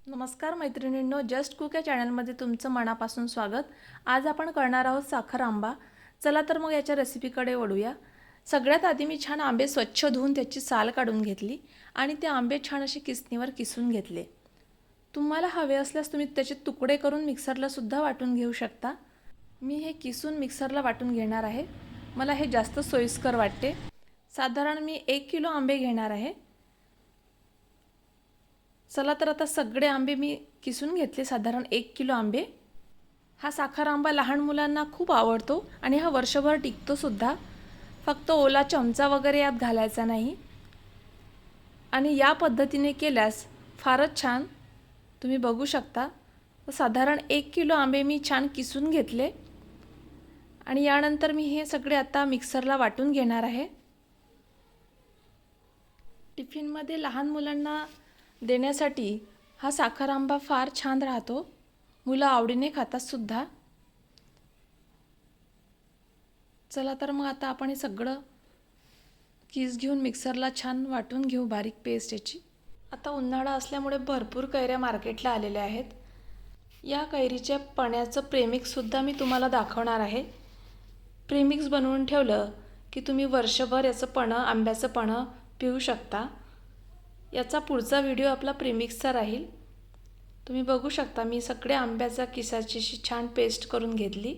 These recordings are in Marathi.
नमस्कार मैत्रिणींनो, जस्ट कुक या चॅनलमध्ये तुमचं मनापासून स्वागत। आज आपण करणार आहोत साखर आंबा। चला तर मग याच्या रेसिपीकडे वळूया। सगळ्यात आधी मी छान आंबे स्वच्छ धुवून त्याची साल काढून घेतली आणि ते आंबे छान असे किसणीवर किसून घेतले। तुम्हाला हवे असल्यास तुम्ही त्याचे तुकडे करून मिक्सरला सुद्धा वाटून घेऊ शकता। मी हे किसून मिक्सरला वाटून घेणार आहे, मला हे जास्त सोयीस्कर वाटते। साधारण मी 1 किलो आंबे घेणार आहे। चला तर आता सगळे आंबे मी किसून घेतले, साधारण 1 किलो आंबे। हा साखर आंबा लहान मुलांना खूप आवडतो आणि हा वर्षभर टिकतो सुद्धा। फक्त ओला चमचा वगैरे यात घालायचा नाही आणि या पद्धतीने केल्यास फारच छान। तुम्ही बघू शकता, साधारण 1 किलो आंबे मी छान किसून घेतले आणि यानंतर मी हे सगळे आता मिक्सरला वाटून घेणार आहे। टिफिनमध्ये लहान मुलांना देण्यासाठी हा साखर आंबा फार छान राहतो, मुलं आवडीने खातात सुद्धा। चला तर मग आता आपण हे सगळं कीस घेऊन मिक्सरला छान वाटून घेऊ, बारीक पेस्ट याची। आता उन्हाळा असल्यामुळे भरपूर कैऱ्या मार्केटला आलेल्या आहेत। या कैरीच्या पण्याचं प्रेमिक्स सुद्धा मी तुम्हाला दाखवणार आहे। प्रेमिक्स बनवून ठेवलं की तुम्ही वर्षभर याचं पणं, आंब्याचं पणं पिऊ शकता। याचा पुढचा व्हिडिओ आपला प्रीमिक्सचा राहील। तुम्ही बघू शकता, मी सगळे आंब्याच्या किसाची छान पेस्ट करून घेतली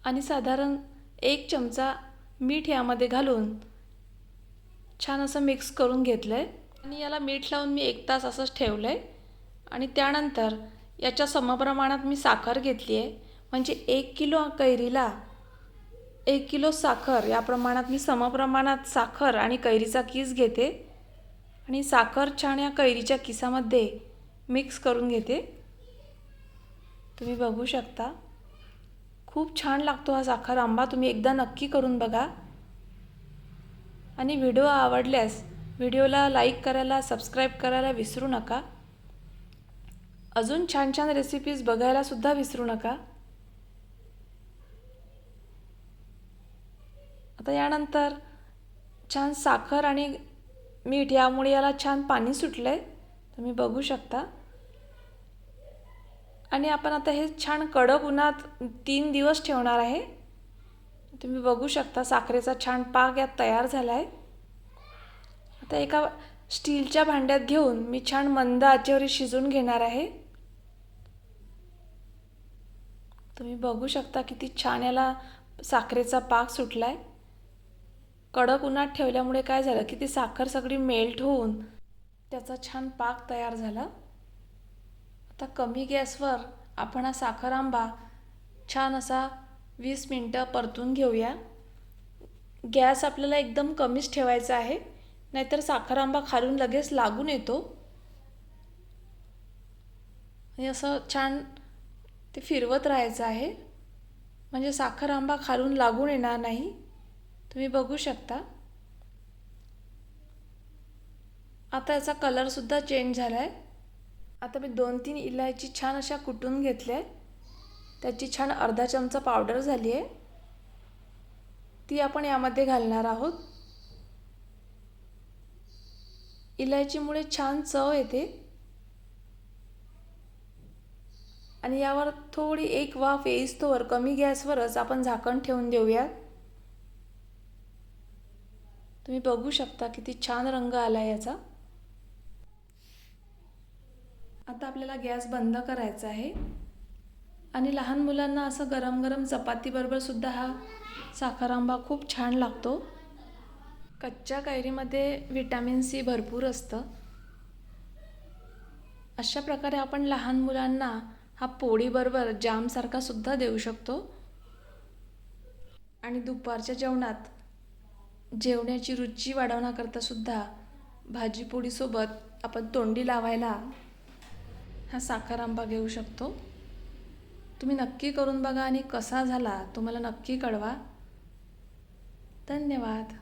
आणि साधारण 1 चमचा मीठ यामध्ये घालून छान असं मिक्स करून घेतलंय आणि याला मीठ लावून मी 1 तास असंच ठेवलंय आणि त्यानंतर याच्या समप्रमाणात मी साखर घेतली आहे। म्हणजे 1 किलो कैरीला 1 किलो साखर या प्रमाणात मी समप्रमाणात साखर आणि कैरीचा किस घेते आणि साखर छान या कैरीच्या किसामध्ये मिक्स करून घेते। तुम्ही बघू शकता, खूप छान लागतो हा साखर आंबा। तुम्ही एकदा नक्की करून बघा आणि व्हिडिओ आवडल्यास व्हिडिओला लाईक करायला, सबस्क्राईब करायला विसरू नका। अजून छान छान रेसिपीज बघायला सुद्धा विसरू नका। आता यानंतर छान साखर आणि मीठ यामुळे याला छान पाणी सुटलंय, तुम्ही बघू शकता। आणि आपण आता हे छान कडक उन्हात 3 दिवस ठेवणार आहे। तुम्ही बघू शकता, साखरेचा छान पाक यात तयार झाला आहे। आता एका स्टीलच्या भांड्यात घेऊन मी छान मंद आचेवर शिजवून घेणार आहे। तुम्ही बघू शकता किती छान याला साखरेचा पाक सुटलाय। कडक उन्हात ठेवल्यामुळे काय झालं की ती साखर सगळी मेल्ट होऊन त्याचा छान पाक तयार झाला। आता कमी गॅसवर आपण हा साखर आंबा छान असा 20 मिनिटं परतून घेऊया। गॅस आपल्याला एकदम कमीच ठेवायचा आहे, नाहीतर साखर आंबा खालून लगेच लागून येतो आणि असं छान ते फिरवत राहायचं आहे, म्हणजे साखर आंबा खालून लागून येणार नाही। तुम्ही बघू शकता, आता याचा कलर सुद्धा चेंज झालाय। आता मी 2-3 इलायची छान अशा कुटून घेतल्या, त्याची छान अर्धा चमचा पावडर झाली आहे, ती आपण यामध्ये घालणार आहोत। इलायचीमुळे छान चव येते आणि यावर थोडी एक वाफ येईस्तोवर कमी गॅसवरच आपण झाकण ठेवून देऊया। तुम्ही बघू शकता किती छान रंग आला याचा। आता आपल्याला गॅस बंद करायचा आहे आणि लहान मुलांना असं गरम गरम चपाती बरोबर सुद्धा हा साखर आंबा खूप छान लागतो। कच्च्या कैरीमध्ये व्हिटॅमिन सी भरपूर असतं। अशा प्रकारे आपण लहान मुलांना हा पोळीबरोबर जामसारखा सुद्धा देऊ शकतो आणि दुपारच्या जेवणात जेवणाची रुची वाढवण्याकरता सुद्धा भाजी पोळीसोबत आपण तोंडी लावायला हा साखर आंबा घेऊ शकतो। तुम्ही नक्की करून बघा आणि कसा झाला तुम्हाला नक्की कळवा। धन्यवाद।